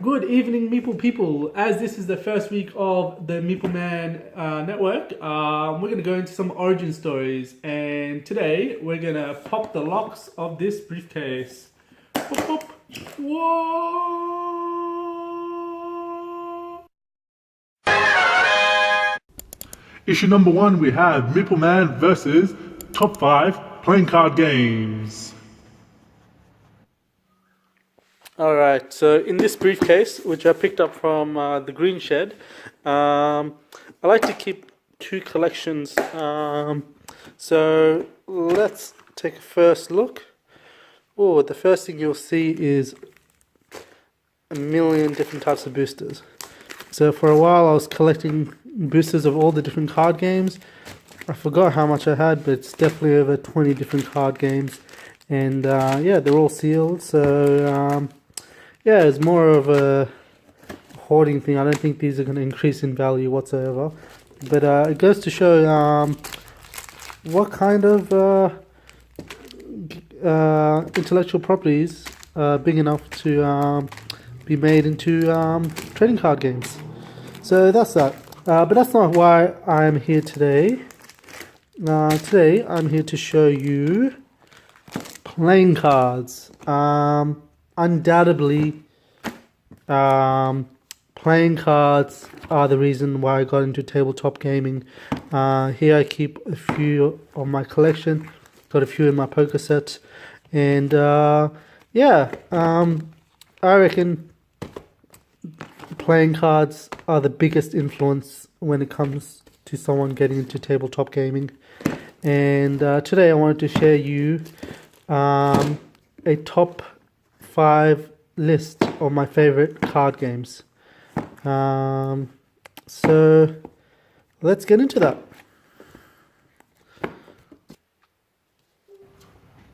Good evening, Meeple people. As this is the first week of the Meepleman network, we're going to go into some origin stories. And today, we're going to pop the locks of this briefcase. Pop, pop. Whoa! Issue number 1, we have Meepleman versus Top 5 Playing Card Games. Alright, so in this briefcase, which I picked up from the Green Shed, I like to keep two collections. So let's take a first look. Oh, the first thing you'll see is a million different types of boosters. So for a while I was collecting boosters of all the different card games. I forgot how much I had, but it's definitely over 20 different card games. And yeah, they're all sealed, so yeah, it's more of a hoarding thing. I don't think these are going to increase in value whatsoever. But it goes to show what kind of intellectual properties are big enough to be made into trading card games. So that's that. But that's not why I'm here today. Today I'm here to show you playing cards. Undoubtedly, playing cards are the reason why I got into tabletop gaming. Here I keep a few of my collection, got a few in my poker sets, and yeah, I reckon playing cards are the biggest influence when it comes to someone getting into tabletop gaming. And today I wanted to share you a top 5 list of my favorite card games. So let's get into that.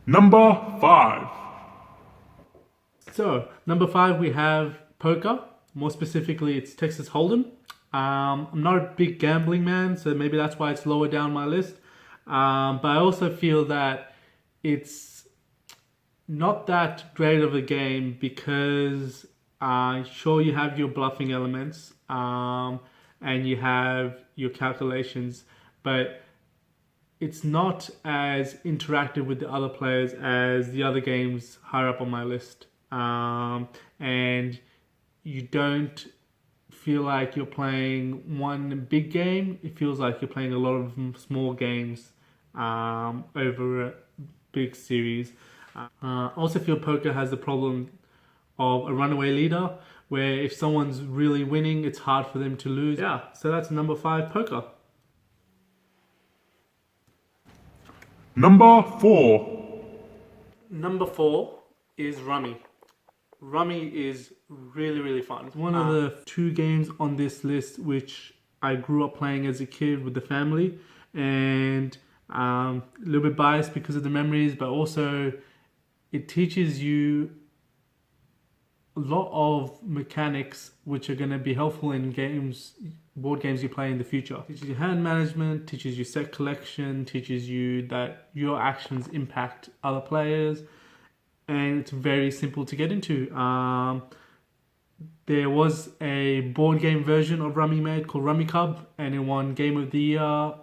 Number 5. So number 5 we have poker. More specifically, it's Texas Hold'em. I'm not a big gambling man, so maybe that's why it's lower down my list. But I also feel that it's not that great of a game because sure, you have your bluffing elements and you have your calculations, but it's not as interactive with the other players as the other games higher up on my list. And you don't feel like you're playing one big game. It feels like you're playing a lot of small games over a big series. Also feel poker has the problem of a runaway leader, where if someone's really winning, it's hard for them to lose. Yeah, so that's number 5, poker. Number 4. Number 4 is Rummy. Rummy is really, really fun. It's one of the 2 games on this list which I grew up playing as a kid with the family, and a little bit biased because of the memories, but also it teaches you a lot of mechanics which are going to be helpful in board games you play in the future. It teaches you hand management, teaches you set collection, teaches you that your actions impact other players, and it's very simple to get into. There was a board game version of Rummy made called Rummy Cub, and it won Game of the Year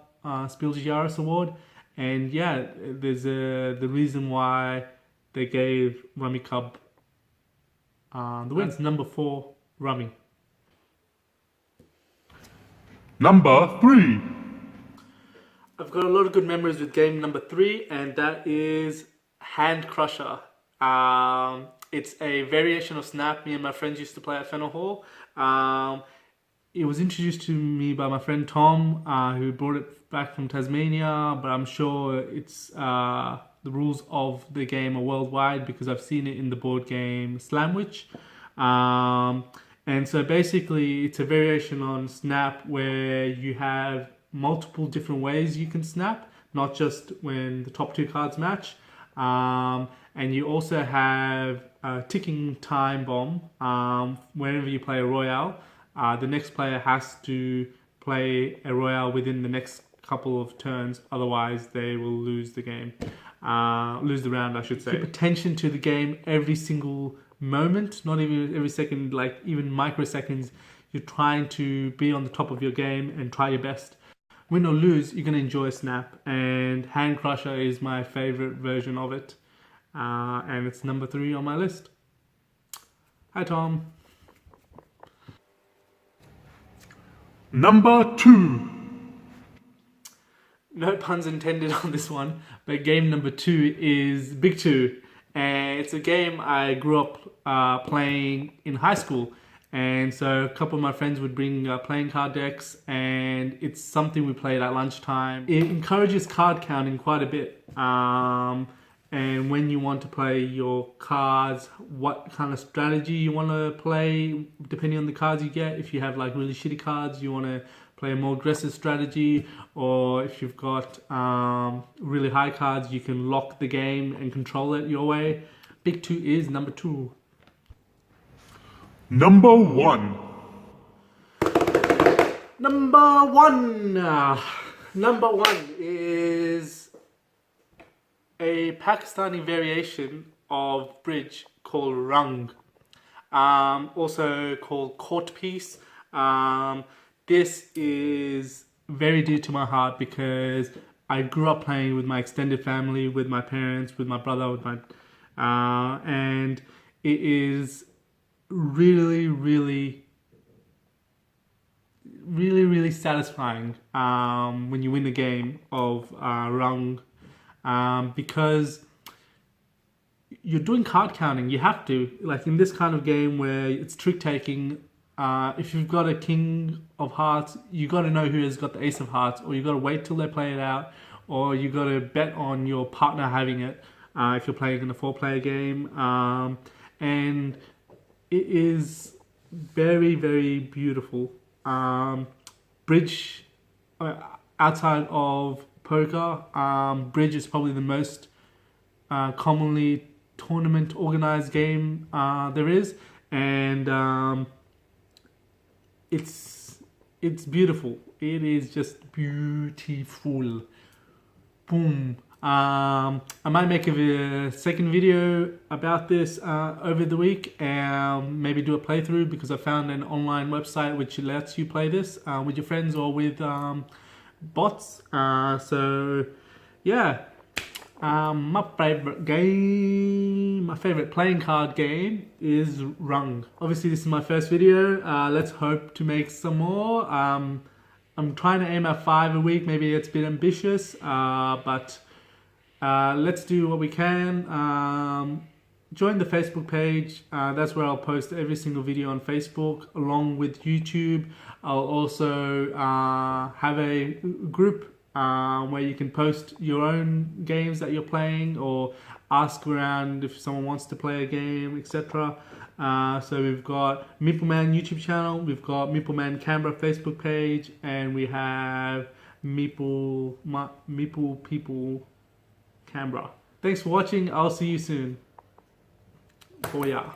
Spiel des Jahres award. And yeah, there's the reason why they gave Rummy Cub the win. That's number 4, Rummy. Number 3. I've got a lot of good memories with game number 3, and that is Hand Crusher. It's a variation of Snap. Me and my friends used to play at Fennel Hall. It was introduced to me by my friend Tom, who brought it back from Tasmania, but I'm sure it's the rules of the game are worldwide because I've seen it in the board game Slamwich. And so basically it's a variation on Snap where you have multiple different ways you can snap, not just when the top 2 cards match. And you also have a ticking time bomb. Whenever you play a royale, the next player has to play a royale within the next couple of turns, otherwise they will lose the game. Lose the round, I should say. Keep attention to the game. Every single moment, not even every second, like even microseconds, you're trying to be on the top of your game and try your best. Win or lose, you're going to enjoy Snap, and Hand Crusher is my favorite version of it, and it's number 3 on my list. Hi Tom. Number 2. No puns intended on this one, but game number 2 is Big 2, and it's a game I grew up playing in high school. And so a couple of my friends would bring playing card decks, and it's something we played at lunchtime. It encourages card counting quite a bit. And when you want to play your cards, what kind of strategy you want to play, depending on the cards you get. If you have like really shitty cards, you want to play a more aggressive strategy, or if you've got really high cards, you can lock the game and control it your way. Big 2 is number 2. Number 1. Number 1. Number 1 is a Pakistani variation of bridge called Rung, also called Court Piece. This is very dear to my heart because I grew up playing with my extended family, with my parents, with my brother, with my and it is really satisfying when you win the game of Rung, because you're doing card counting. You have to, like in this kind of game where it's trick taking. If you've got a king of hearts, you got to know who has got the ace of hearts, or you got to wait till they play it out, or you got to bet on your partner having it if you're playing in a 4-player game. And it is very beautiful. Bridge, outside of poker, bridge is probably the most commonly tournament organized game there is, and it's beautiful. It is just beautiful. Boom. I might make a second video about this over the week, and maybe do a playthrough, because I found an online website which lets you play this with your friends or with bots. So yeah, my favorite game, my favorite playing card game is Rung. Obviously this is my first video. Let's hope to make some more. I'm trying to aim at 5 a week. Maybe it's a bit ambitious, but let's do what we can. Join the Facebook page. That's where I'll post every single video on Facebook, along with YouTube. I'll also have a group where you can post your own games that you're playing, or ask around if someone wants to play a game, etc. So we've got Meepleman YouTube channel, we've got Meepleman Canberra Facebook page, and we have Meeple People Canberra. Thanks for watching. I'll see you soon. Booyah.